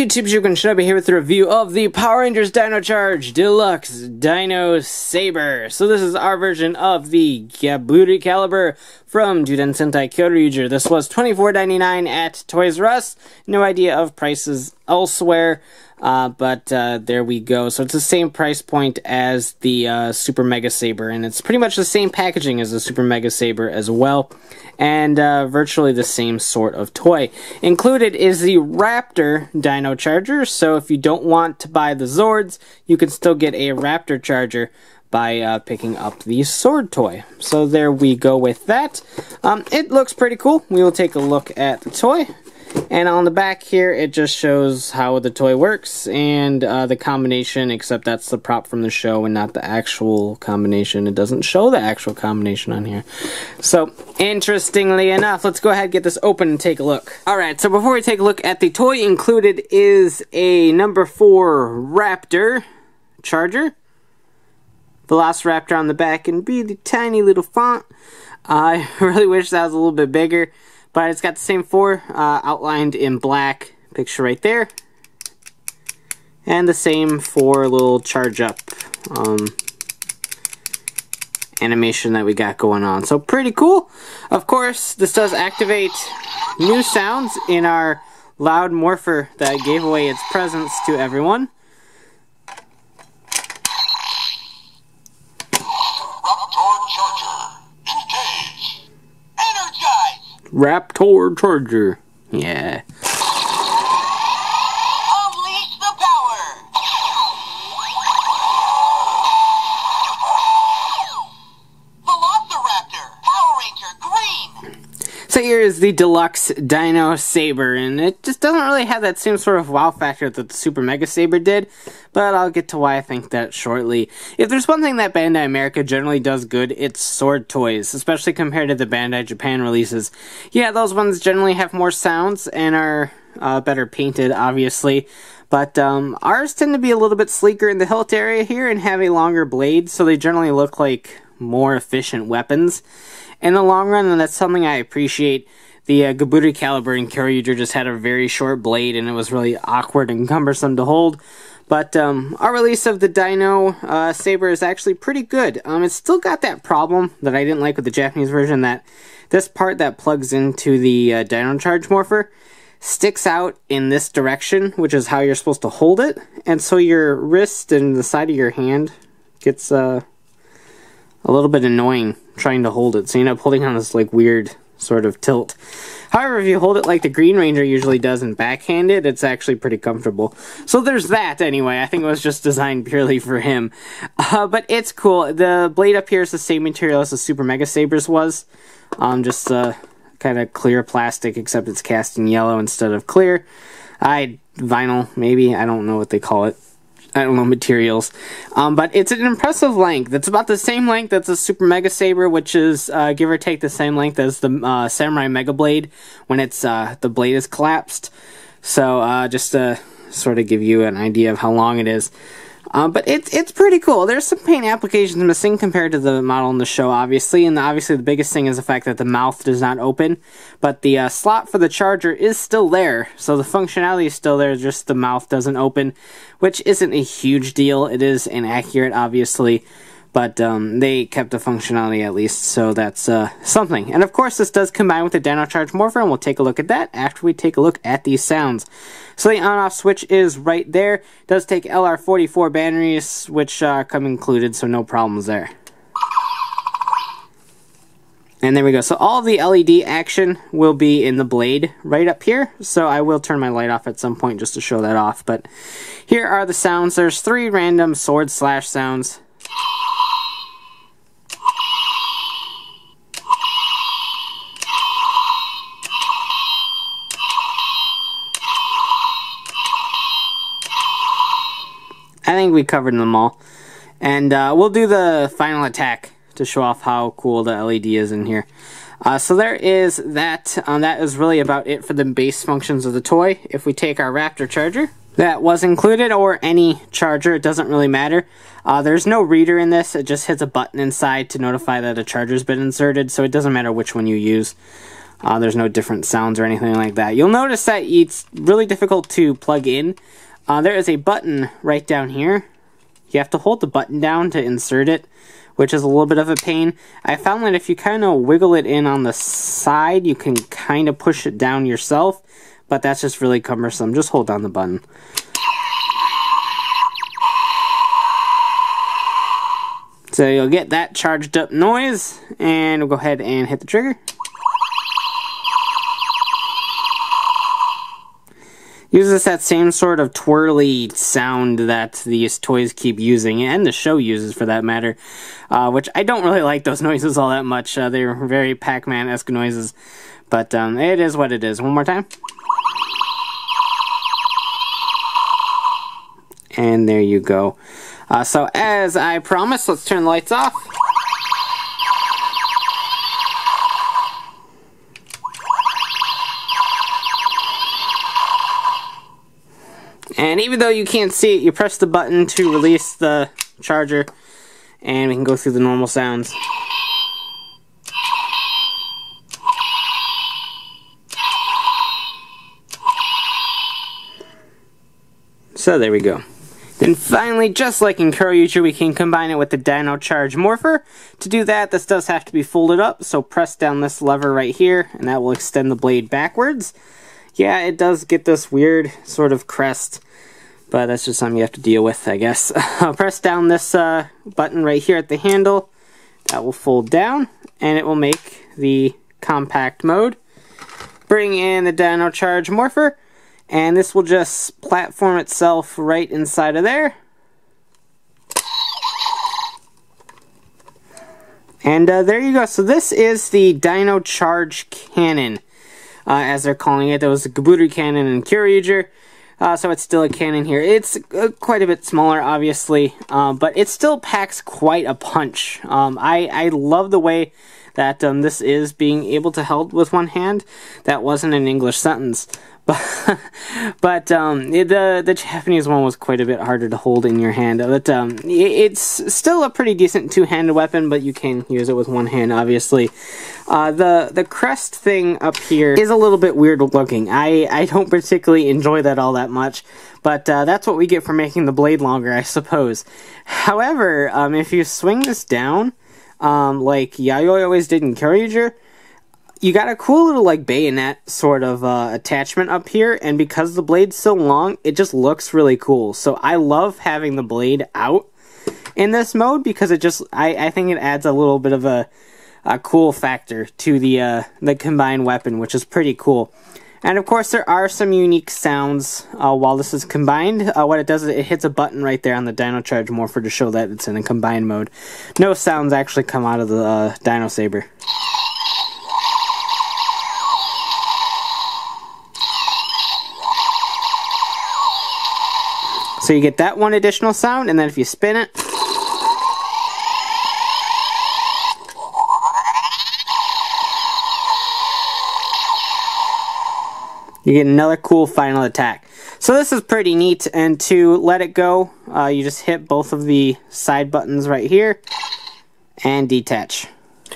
YouTube, Zyudenchi should be here with a review of the Power Rangers Dino Charge Deluxe Dino Saber. So this is our version of the Gaburi caliber from Zyudenchi Kyoryuger. This was $24.99 at Toys R Us. No idea of prices elsewhere, but there we go. So it's the same price point as the Super Mega Saber, and it's pretty much the same packaging as the Super Mega Saber as well, and virtually the same sort of toy. Included is the Raptor Dino Charger, so if you don't want to buy the Zords, you can still get a Raptor Charger by picking up the sword toy. So there we go with that. It looks pretty cool. We will take a look at the toy. And on the back here, it just shows how the toy works and the combination, except that's the prop from the show and not the actual combination. It doesn't show the actual combination on here. So, interestingly enough, let's go ahead and get this open and take a look. Alright, so before we take a look at the toy, included is a number 4 Raptor Charger. Velociraptor on the back in really tiny little font. I really wish that was a little bit bigger. But it's got the same 4 outlined in black, picture right there. And the same 4 little charge up animation that we got going on. So pretty cool. Of course, this does activate new sounds in our loud morpher that gave away its presence to everyone. Raptor Charger. Yeah. Unleash the power. Velociraptor, Power Ranger Green. So here is the Deluxe Dino Saber, and it just doesn't really have that same sort of wow factor that the Super Mega Saber did, but I'll get to why I think that shortly. If there's one thing that Bandai America generally does good, it's sword toys, especially compared to the Bandai Japan releases. Yeah, those ones generally have more sounds and are better painted, obviously, but ours tend to be a little bit sleeker in the hilt area here and have a longer blade, so they generally look like more efficient weapons in the long run, and that's something I appreciate. The Gaburi caliber in Kyoryuger just had a very short blade, and it was really awkward and cumbersome to hold. But our release of the Dino Saber is actually pretty good. It's still got that problem that I didn't like with the Japanese version, that this part that plugs into the Dino Charge Morpher sticks out in this direction, which is how you're supposed to hold it. And so your wrist and the side of your hand gets a little bit annoying trying to hold it. So you end up holding on this like weird sort of tilt. However, if you hold it like the Green Ranger usually does and backhand it, it's actually pretty comfortable. So there's that anyway. I think it was just designed purely for him. But it's cool. The blade up here is the same material as the Super Mega Sabers was. Just kind of clear plastic, except it's cast in yellow instead of clear. Vinyl, maybe. I don't know what they call it. I don't know materials. But it's an impressive length. It's about the same length as the Super Mega Saber, which is give or take the same length as the Samurai Mega Blade when it's the blade is collapsed. So just to sort of give you an idea of how long it is. But it's pretty cool. There's some paint applications missing compared to the model in the show, obviously, and obviously the biggest thing is the fact that the mouth does not open, but the slot for the charger is still there, so the functionality is still there, just the mouth doesn't open, which isn't a huge deal. It is inaccurate, obviously, but they kept the functionality at least, so that's something. And of course, this does combine with the Dino Charge Morpher, and we'll take a look at that after we take a look at these sounds. So the on-off switch is right there. It does take LR44 batteries, which come included, so no problems there. And there we go. So all of the LED action will be in the blade right up here. So I will turn my light off at some point just to show that off. But here are the sounds. There's 3 random sword slash sounds. I think we covered them all. And we'll do the final attack to show off how cool the LED is in here. So there is that. That is really about it for the base functions of the toy. If we take our Raptor Charger, that was included, or any charger, it doesn't really matter. There's no reader in this. It just hits a button inside to notify that a charger's been inserted, so it doesn't matter which one you use. There's no different sounds or anything like that. You'll notice that it's really difficult to plug in. There is a button right down here. You have to hold the button down to insert it, which is a little bit of a pain. I found that if you kind of wiggle it in on the side, you can kind of push it down yourself, but that's just really cumbersome. Just hold down the button. So you'll get that charged up noise, and we'll go ahead and hit the trigger. Uses that same sort of twirly sound that these toys keep using, and the show uses for that matter, which I don't really like those noises all that much. They're very Pac-Man-esque noises, but it is what it is. One more time. And there you go. So as I promised, let's turn the lights off. And even though you can't see it, you press the button to release the charger, and we can go through the normal sounds. So there we go. Then finally, just like in Kyoryuger, we can combine it with the Dino Charge Morpher. To do that, this does have to be folded up, so press down this lever right here, and that will extend the blade backwards. Yeah, it does get this weird sort of crest, but that's just something you have to deal with, I guess. Press down this button right here at the handle. That will fold down, and it will make the compact mode. Bring in the Dino Charge Morpher, and this will just platform itself right inside of there. And there you go. So this is the Dino Charge Cannon, as they're calling it. There was the Kabuto Cannon in Kyoryuger, so it's still a cannon here. It's quite a bit smaller, obviously, but it still packs quite a punch. I love the way that this is being able to hold with one hand. That wasn't an English sentence. But the Japanese one was quite a bit harder to hold in your hand. But it's still a pretty decent two-handed weapon, but you can use it with one hand, obviously. The crest thing up here is a little bit weird looking. I don't particularly enjoy that all that much, but that's what we get for making the blade longer, I suppose. However, if you swing this down, like Yayoi always did in Kyoryuger, you got a cool little like bayonet sort of attachment up here, and because the blade's so long, it just looks really cool. So I love having the blade out in this mode because it just I think it adds a little bit of a cool factor to the combined weapon, which is pretty cool. And of course, there are some unique sounds while this is combined. What it does is it hits a button right there on the Dino Charge Morpher to show that it's in a combined mode. No sounds actually come out of the Dino Saber. So you get that one additional sound, and then if you spin it, you get another cool final attack. So this is pretty neat, and to let it go, you just hit both of the side buttons right here, and detach.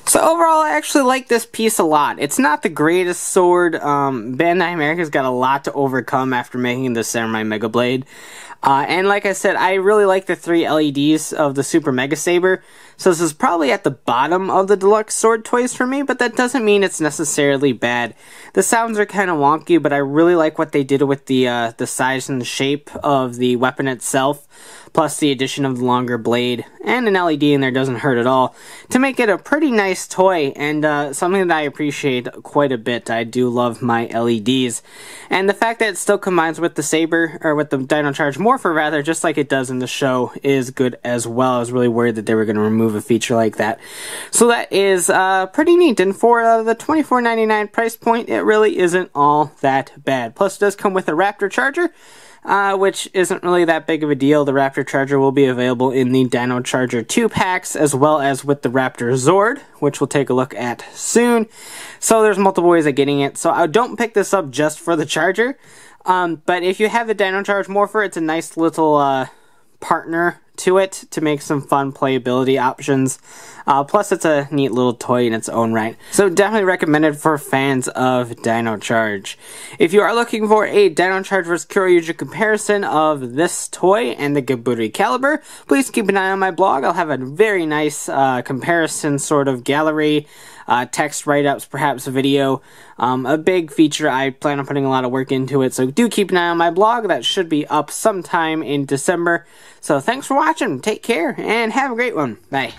So overall, I actually like this piece a lot. It's not the greatest sword. Bandai America's got a lot to overcome after making the Samurai Mega Blade. And like I said, I really like the 3 LEDs of the Super Mega Saber. So this is probably at the bottom of the deluxe sword toys for me, but that doesn't mean it's necessarily bad. The sounds are kind of wonky, but I really like what they did with the size and the shape of the weapon itself, plus the addition of the longer blade, and an LED in there doesn't hurt at all, to make it a pretty nice toy, and something that I appreciate quite a bit. I do love my LEDs. And the fact that it still combines with the Saber, or with the Dino Charge Morpher rather, just like it does in the show, is good as well. I was really worried that they were going to remove a feature like that. So that is pretty neat, and for the $24.99 price point, it really isn't all that bad. Plus it does come with a Raptor charger, which isn't really that big of a deal. The Raptor charger will be available in the Dino Charger 2 packs, as well as with the Raptor Zord, which we'll take a look at soon. So there's multiple ways of getting it. So I don't pick this up just for the charger, but if you have the Dino Charge Morpher, it's a nice little partner to it to make some fun playability options. Plus, it's a neat little toy in its own right. So definitely recommended for fans of Dino Charge. If you are looking for a Dino Charge vs. Kyoryuger comparison of this toy and the Gaburi caliber, please keep an eye on my blog. I'll have a very nice comparison sort of gallery, text write-ups, perhaps a video. A big feature. I plan on putting a lot of work into it, so do keep an eye on my blog. That should be up sometime in December. So thanks for watching, take care, and have a great one. Bye.